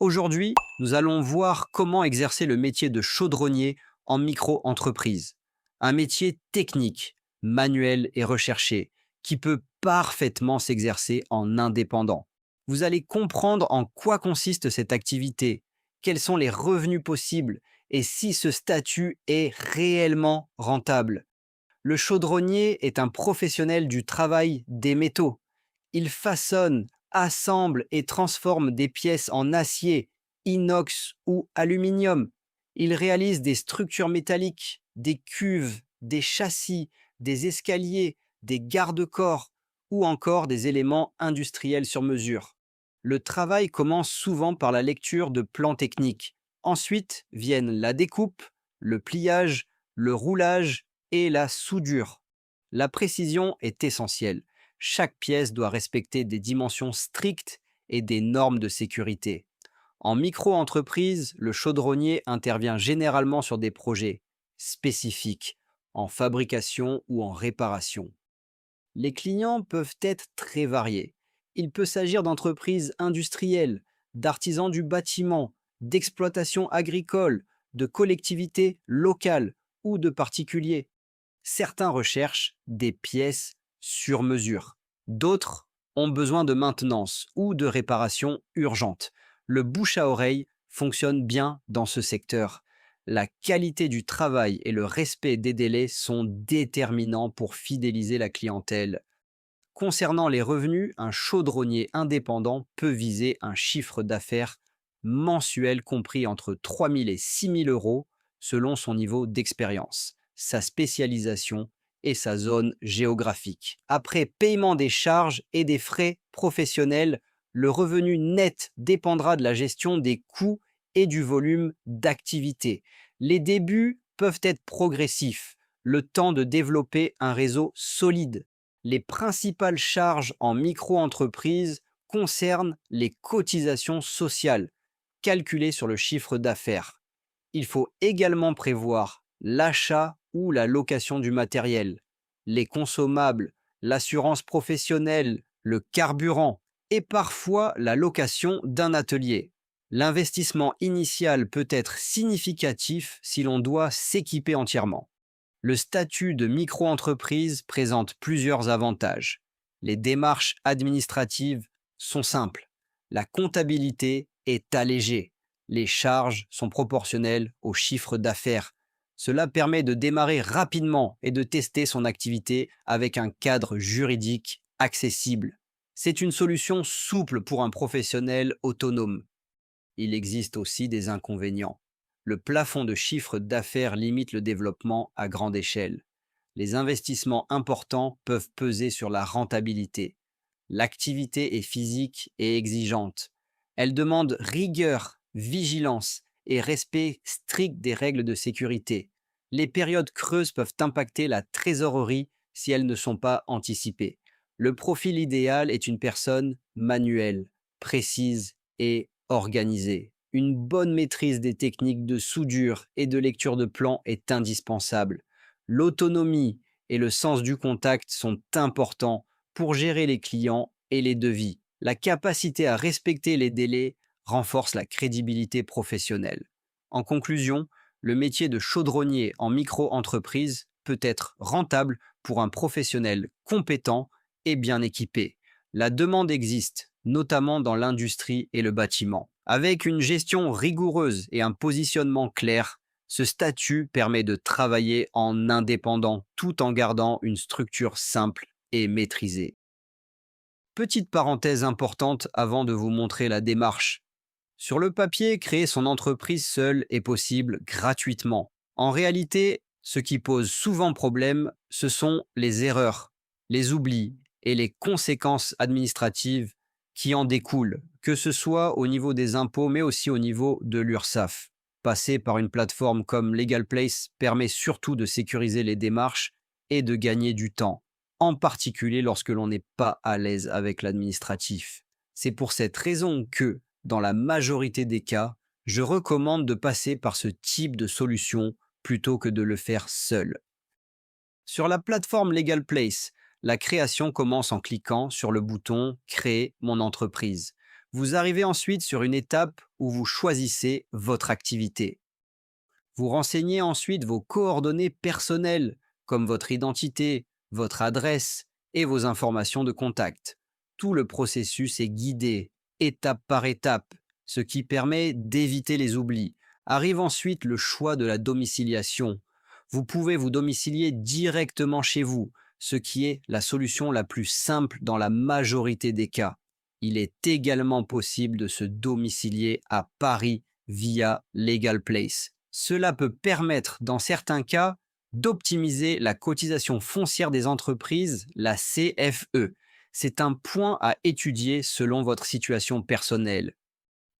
Aujourd'hui, nous allons voir comment exercer le métier de chaudronnier en micro-entreprise. Un métier technique, manuel et recherché, qui peut parfaitement s'exercer en indépendant. Vous allez comprendre en quoi consiste cette activité, quels sont les revenus possibles et si ce statut est réellement rentable. Le chaudronnier est un professionnel du travail des métaux. Il façonne, assemble et transforme des pièces en acier, inox ou aluminium. Il réalise des structures métalliques, des cuves, des châssis, des escaliers, des garde-corps ou encore des éléments industriels sur mesure. Le travail commence souvent par la lecture de plans techniques. Ensuite viennent la découpe, le pliage, le roulage et la soudure. La précision est essentielle. Chaque pièce doit respecter des dimensions strictes et des normes de sécurité. En micro-entreprise, le chaudronnier intervient généralement sur des projets spécifiques, en fabrication ou en réparation. Les clients peuvent être très variés. Il peut s'agir d'entreprises industrielles, d'artisans du bâtiment, d'exploitations agricoles, de collectivités locales ou de particuliers. Certains recherchent des pièces sur mesure. D'autres ont besoin de maintenance ou de réparation urgente. Le bouche à oreille fonctionne bien dans ce secteur. La qualité du travail et le respect des délais sont déterminants pour fidéliser la clientèle. Concernant les revenus, un chaudronnier indépendant peut viser un chiffre d'affaires mensuel compris entre 3 000 et 6 000 euros selon son niveau d'expérience, sa spécialisation et sa zone géographique. Après paiement des charges et des frais professionnels, le revenu net dépendra de la gestion des coûts et du volume d'activité. Les débuts peuvent être progressifs, le temps de développer un réseau solide. Les principales charges en micro-entreprise concernent les cotisations sociales, calculées sur le chiffre d'affaires. Il faut également prévoir l'achat ou la location du matériel, les consommables, l'assurance professionnelle, le carburant et parfois la location d'un atelier. L'investissement initial peut être significatif si l'on doit s'équiper entièrement. Le statut de micro-entreprise présente plusieurs avantages. Les démarches administratives sont simples. La comptabilité est allégée. Les charges sont proportionnelles au chiffre d'affaires. Cela permet de démarrer rapidement et de tester son activité avec un cadre juridique accessible. C'est une solution souple pour un professionnel autonome. Il existe aussi des inconvénients. Le plafond de chiffre d'affaires limite le développement à grande échelle. Les investissements importants peuvent peser sur la rentabilité. L'activité est physique et exigeante. Elle demande rigueur, vigilance et respect strict des règles de sécurité. Les périodes creuses peuvent impacter la trésorerie si elles ne sont pas anticipées. Le profil idéal est une personne manuelle, précise et organisée. Une bonne maîtrise des techniques de soudure et de lecture de plans est indispensable. L'autonomie et le sens du contact sont importants pour gérer les clients et les devis. La capacité à respecter les délais renforce la crédibilité professionnelle. En conclusion, le métier de chaudronnier en micro-entreprise peut être rentable pour un professionnel compétent et bien équipé. La demande existe, notamment dans l'industrie et le bâtiment. Avec une gestion rigoureuse et un positionnement clair, ce statut permet de travailler en indépendant tout en gardant une structure simple et maîtrisée. Petite parenthèse importante avant de vous montrer la démarche. Sur le papier, créer son entreprise seule est possible gratuitement. En réalité, ce qui pose souvent problème, ce sont les erreurs, les oublis et les conséquences administratives qui en découlent, que ce soit au niveau des impôts, mais aussi au niveau de l'URSSAF. Passer par une plateforme comme Legal Place permet surtout de sécuriser les démarches et de gagner du temps, en particulier lorsque l'on n'est pas à l'aise avec l'administratif. C'est pour cette raison que, dans la majorité des cas, je recommande de passer par ce type de solution plutôt que de le faire seul. Sur la plateforme Legal Place, la création commence en cliquant sur le bouton Créer mon entreprise. Vous arrivez ensuite sur une étape où vous choisissez votre activité. Vous renseignez ensuite vos coordonnées personnelles, comme votre identité, votre adresse et vos informations de contact. Tout le processus est guidé, étape par étape, ce qui permet d'éviter les oublis. Arrive ensuite le choix de la domiciliation. Vous pouvez vous domicilier directement chez vous, ce qui est la solution la plus simple dans la majorité des cas. Il est également possible de se domicilier à Paris via Legal Place. Cela peut permettre, dans certains cas, d'optimiser la cotisation foncière des entreprises, la CFE. C'est un point à étudier selon votre situation personnelle.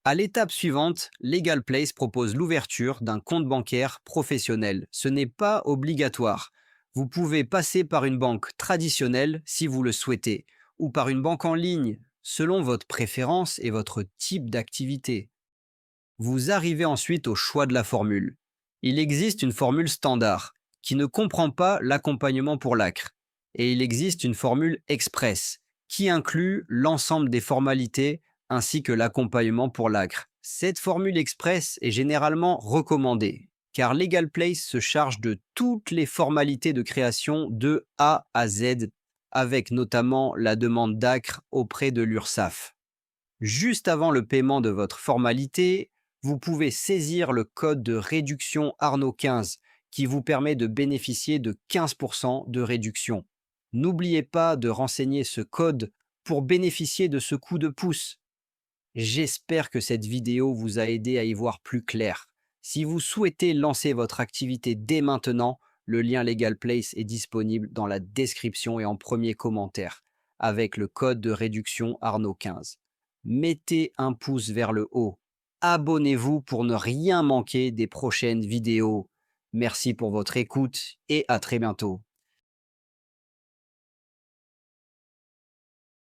À l'étape suivante, Legal Place propose l'ouverture d'un compte bancaire professionnel. Ce n'est pas obligatoire. Vous pouvez passer par une banque traditionnelle si vous le souhaitez, ou par une banque en ligne, selon votre préférence et votre type d'activité. Vous arrivez ensuite au choix de la formule. Il existe une formule standard qui ne comprend pas l'accompagnement pour l'ACRE et il existe une formule express qui inclut l'ensemble des formalités ainsi que l'accompagnement pour l'ACRE. Cette formule express est généralement recommandée car Legal Place se charge de toutes les formalités de création de A à Z avec notamment la demande d'ACRE auprès de l'URSSAF. Juste avant le paiement de votre formalité, vous pouvez saisir le code de réduction Arnaud 15 qui vous permet de bénéficier de 15% de réduction. N'oubliez pas de renseigner ce code pour bénéficier de ce coup de pouce. J'espère que cette vidéo vous a aidé à y voir plus clair. Si vous souhaitez lancer votre activité dès maintenant, le lien Legal Place est disponible dans la description et en premier commentaire avec le code de réduction Arnaud 15. Mettez un pouce vers le haut. Abonnez-vous pour ne rien manquer des prochaines vidéos. Merci pour votre écoute et à très bientôt.